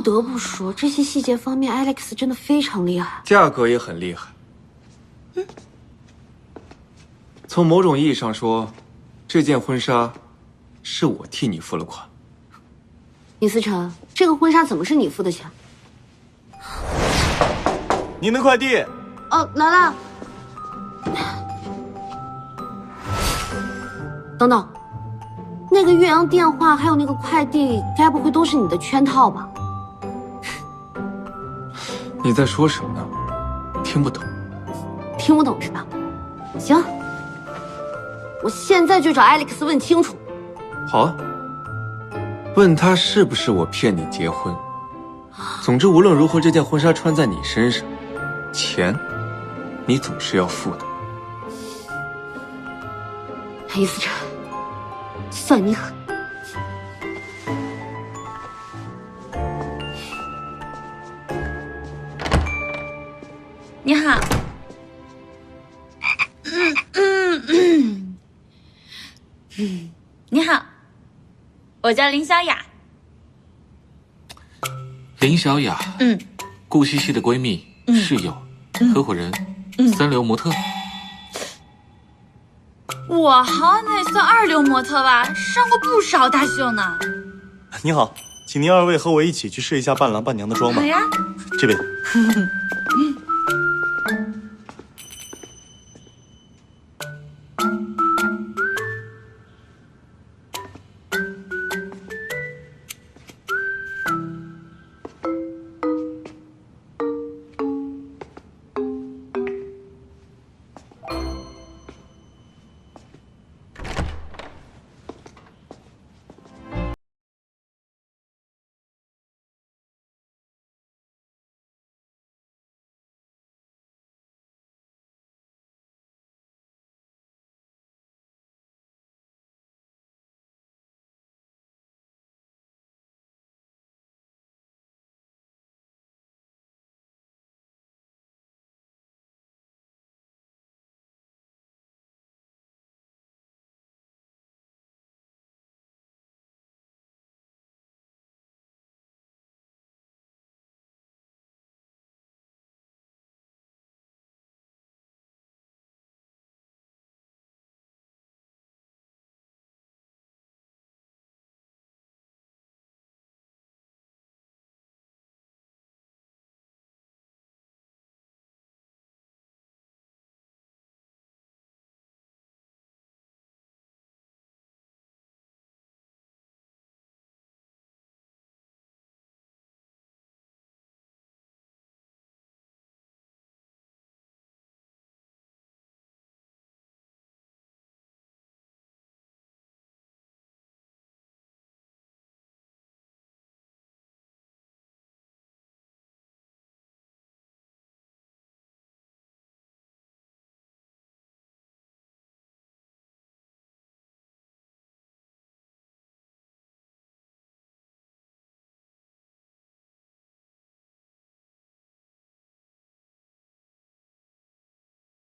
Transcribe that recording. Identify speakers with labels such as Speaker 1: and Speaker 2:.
Speaker 1: 得不说，这些细节方面，Alex 真的非常厉害，
Speaker 2: 价格也很厉害。从某种意义上说，这件婚纱是我替你付了款。
Speaker 1: 李思成，这个婚纱怎么是你付的钱？
Speaker 3: 您的快递。
Speaker 1: 哦，来了。等等，那个岳阳电话还有那个快递，该不会都是你的圈套吧？
Speaker 2: 你在说什么呢？听不懂。
Speaker 1: 听不懂是吧？行，我现在就找 Alex 问清楚。
Speaker 2: 好啊，问他是不是我骗你结婚。总之，无论如何，这件婚纱穿在你身上，钱你总是要付的。
Speaker 1: 李思成，算你狠。
Speaker 4: 你好。你好，我叫林小雅。
Speaker 5: 林小雅，顾西西的闺蜜、室友、合伙人、三流模特。
Speaker 4: 我好歹算二流模特吧，上过不少大秀呢。
Speaker 3: 你好，请您二位和我一起去试一下伴郎伴娘的妆吧。
Speaker 4: 好呀。
Speaker 3: 这边。